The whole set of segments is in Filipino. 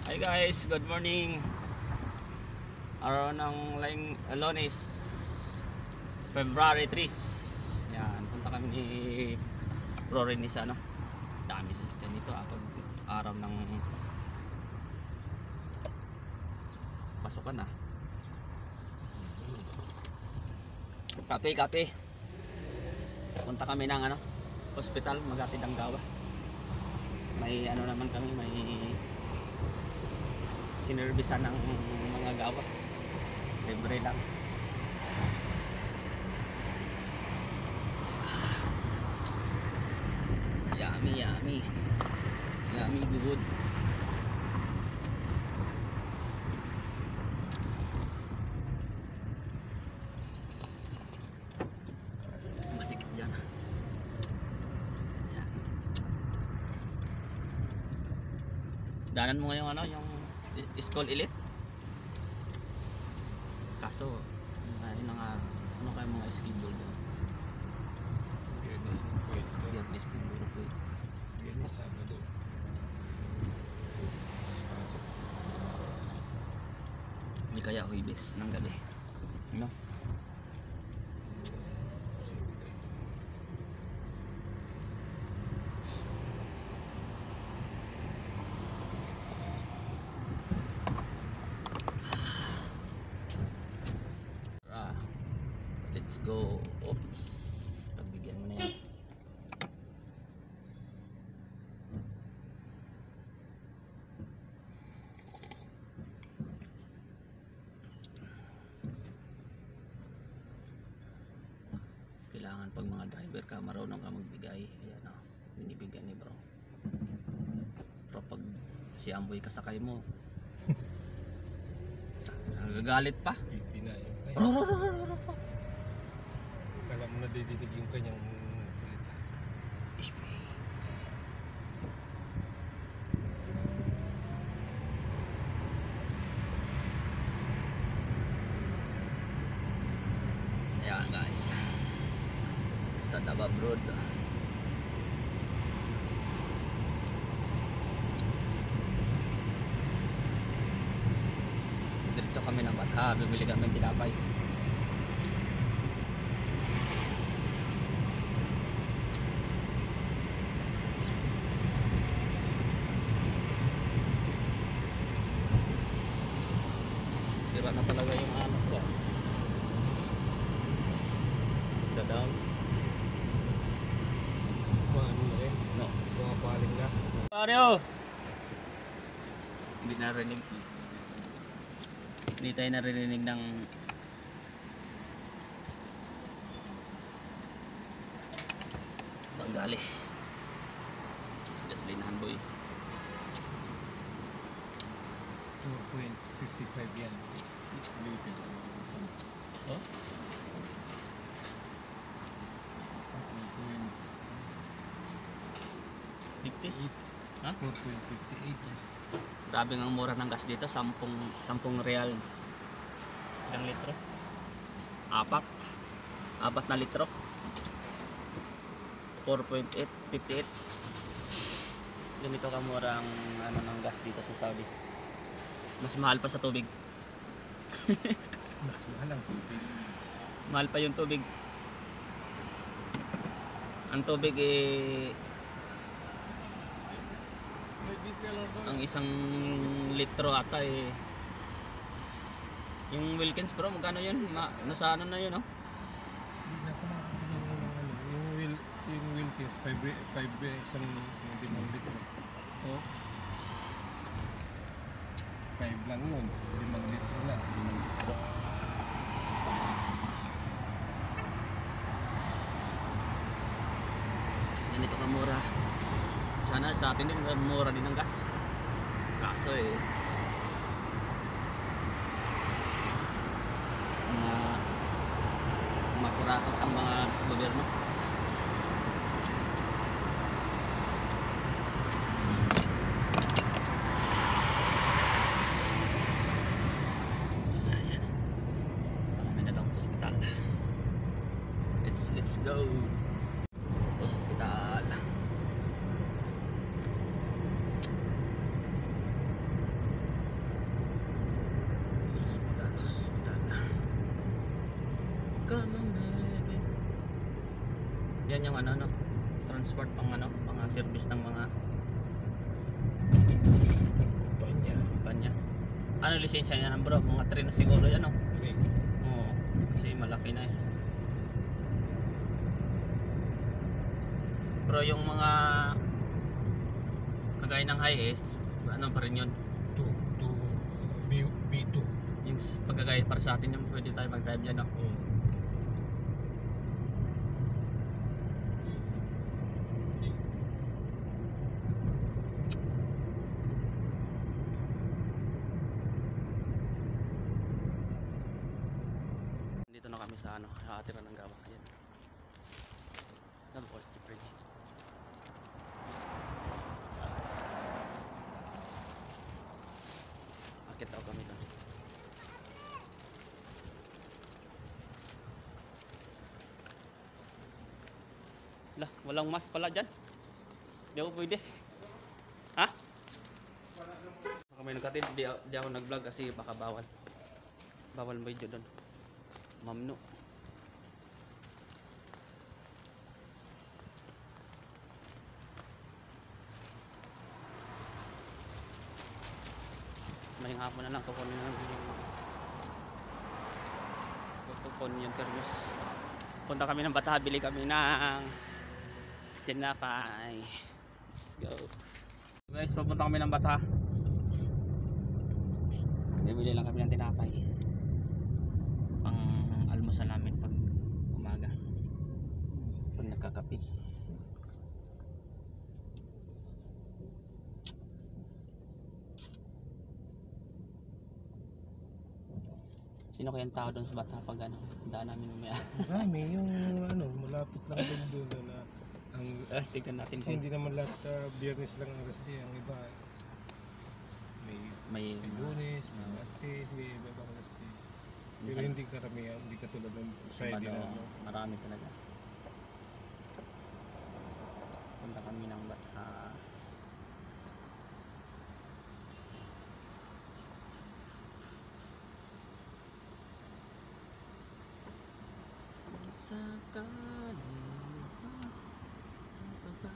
Hi guys, good morning. Araw ng Lunes, February 3. Yan, punta kami ni Bro Renny sa ano. Dami sasakyan dito kapag araw ng pasukan na. Kape. Punta kami ng ano, hospital, Magati Danggawa. May ano naman kami, may sinerbisan ng mga gawa. Libre lang. Yummy good. Masikip dyan. Yan. Danan mo ngayon ano, yung School Elite. Kaso ay ano kayo mga schedule doon? Biyernes siguro pwede. Biyernes, Sabado. Hindi kaya Huwebes ng gabi. Ano? Let's go. Oops. Pagbigyan mo na yan. Kailangan pag mga driver ka, marunong ka magbigay. Ayan o. Binibigyan ni bro. Pero pag si Amboy kasakay mo, nagagalit pa. Kala mo na didinig yung kanyang salita. Ayan guys, sa Davao Road. Diretso kami ng Batha, bibili kami ng tinapay. Sira na talaga yung ano ko. Down. Paano na rin? No. Pumapaling na. Paano? Hindi narinig. Hindi tayo narinig ng Bengali. Gasolinahan boy. 2.55 yan. Oh? 50? Ha? 4.58. Grabe ang mura ng gas dito, 10 reals. Ilang litro? 4 na litro. 4.58. Ganito kamura ang ano ng gas dito sa Saudi. Mas mahal pa sa tubig. Mas mahal ang tubig. Mahal pa yung tubig. Ang tubig ang isang litro ata yung Wilkins bro, magkano yun? Nasa ano na yun, no? Hindi na ako yung Wilkins 5 isang 5 litro. Oh. 5 lang yun, 5 litro na. 5 litro. Ganito kamura. Sana sa atin din mura din ang gas. Kaso makurakot ang mga gobyerno. Ayan. Punta kami na daw hospital. Let's go. Hospital. yan yung ano, no? Transport pang ano, mga service ng mga Panya. ano lisensya niya ng bro? Mga 3 na siguro yan, no? 3. Oo, kasi malaki na eh. Pero yung mga kagaya ng highest, ano pa rin yun? 2 B2. Yung pagkagaya para sa atin yung pwede tayo mag-drive dyan, no? Dito na kami sa ano, nakatira ng gawa. Ayan. Tapos, different. Akit daw kami doon. Lah, walang mask pala dyan. Di ako pwede. Ha? Kami nagkatid, di ako nag-vlog kasi baka bawal. Bawal video doon. Mamnu. May hapon na lang kukunin yung termos. Punta kami ng Bata, bili kami ng tinapay. Let's go. Guys, pupunta kami ng Bata. Bibili lang kami ng tinapay. Pang almusal namin pag umaga. Pag nagkakape. Sino kayang tao doon sa Bata pag ano, daan namin mamaya? Marami yung ano, malapit lang din doon na ang Tignan natin kasi kung hindi naman lahat Biyernes lang ang rest day, ang iba may Lunes, may Martes, may iba pang rest day. Pero hindi karamihan, hindi katulad ng Friday na ano. Marami talaga. Punta kami ng Bata. Sakali ba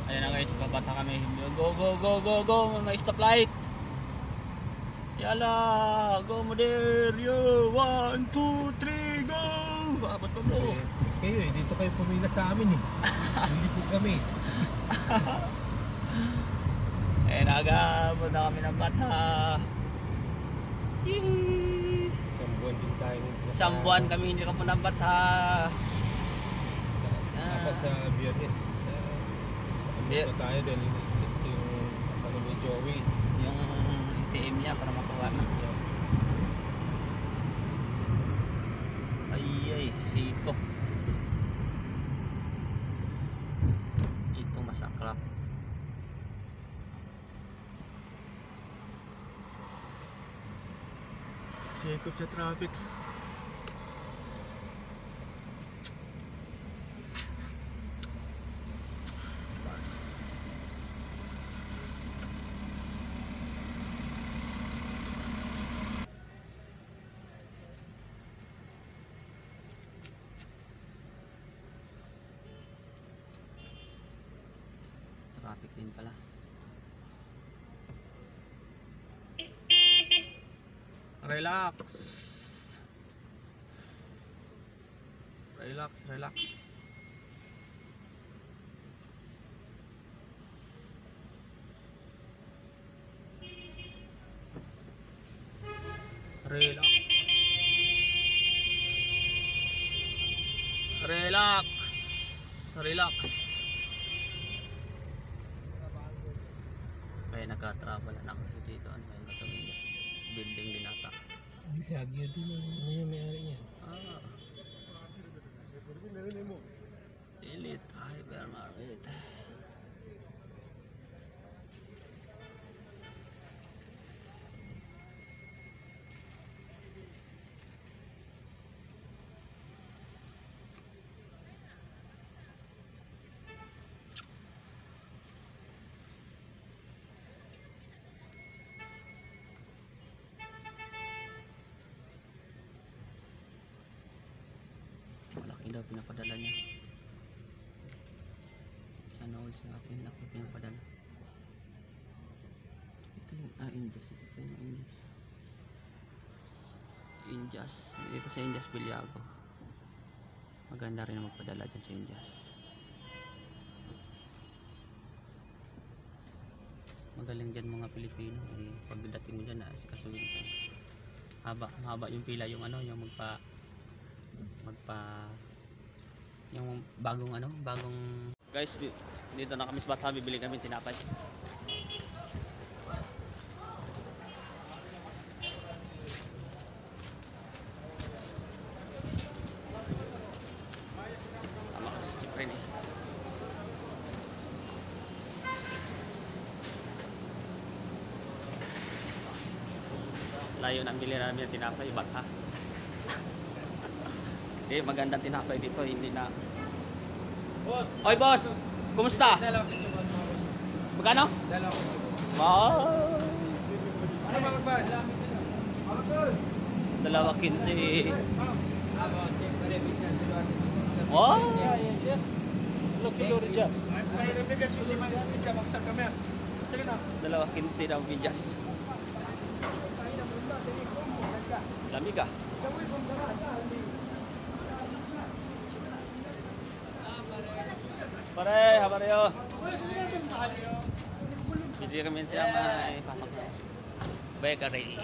ayan na guys, babata kami. Go go go go go, may stoplight. Yala, go mo there. Yo, 1, 2, 3, go. Abot pa bro. Kayo dito kayo pumila sa amin eh. Hindi po kami. Punta kami ng Bata. Isang buwan din tayo. Isang buwan kami hindi ka po ng Bata. Dapat sa Biyernes pa tayo dahil yung ano ni Joey. Yung ATM niya para makuha na. Ay, sikop. Ito masaklap. Sikop sa traffic. Traffic din pala. Relax. Relax, relax. Relax. Relax. Relax. Kaya nagka-travel na ako dito. Ano kaya gagawin niya? Building din ata. Bilagyo din ang may-ari niya. Elite Hypermarket. daw pinapadala niya. Sana all sa atin lang pinapadala. Ito yung Indias. Ito yung Indias. Indias. Dito sa Indias Bilyago. Maganda rin ang magpadala dyan sa Indias. Magaling dyan mga Pilipino. Pagdating mo dyan na sikasuhin ka. Mahaba yung pila, yung ano, yung yung bagong guys, dito na kami sa Bata, bibili kami tinapay. Tama kasi cheap rin eh. Layo nang bili namin ng tinapay, Bata. Okay, magandang tinapay dito, hindi na. Boss. Oy, boss. Kumusta? Magkano? Wow. Ano mga ba? 2.15. Oh. Yan siya. Kilo rin dyan. May nabigyan susi man yung pizza, magsang kami. Sige na. 2.15 daw bidyas. Lamig ah. Pare, habaryo. Hindi kami may pasok na. Bakery.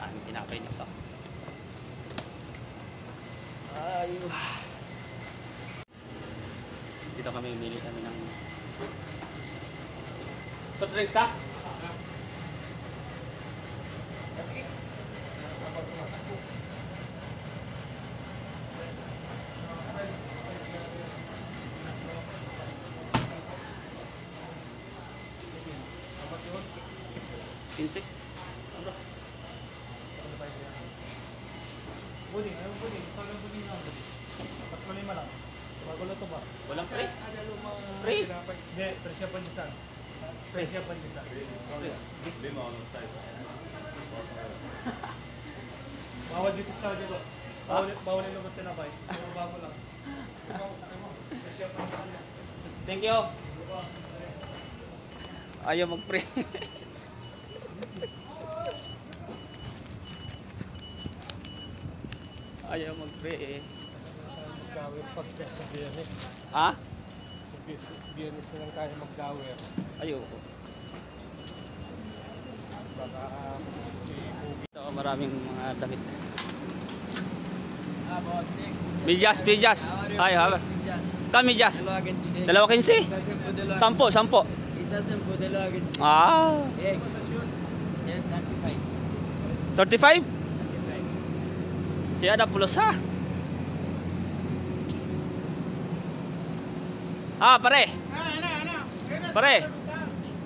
Saan tinapay nito? Ayun. Dito kami mili kami ng soft drinks ka? Sige. Insik. Buning, ayaw buning. Saan ang buning lang? 3 lang. Magulo to ba? Walang pre? Pre? Hindi, presya pandisan. Presya pandisan. Lima on size. Bawal dito sa audio, boss. Bawal yung lumot tinapay. Bago lang. Presya pandisan. Thank you. Ayaw mag-pre. Ayaw mag-pre eh. Mag-gawin pag sa Biyernes. Ha? Sa Biyernes na lang tayo mag-gawin. Ayoko. Baka si Ubi. Ito maraming mga damit. Medyas. Ay, ha. Medyas. 2.15. 10. Ah. 35. Siya ada pulsa. Ah, pare. Pare.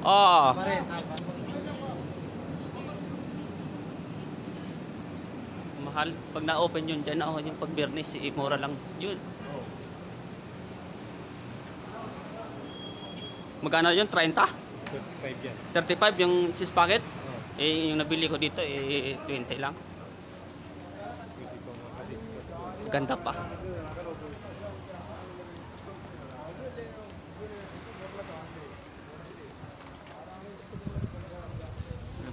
Oh. Mahal pag na-open yun dyan, yung pag Biyernes, mura lang yun. Magkano yun? 30? 35 yan. 35 yung 6 packet? Eh, yung nabili ko dito, 20 lang. Pwede ko makadiscount. Ganda pa.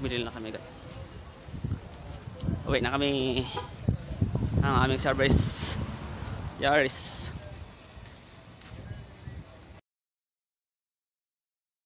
Bili na kami. Uwi na kami ang aming service. Yaris.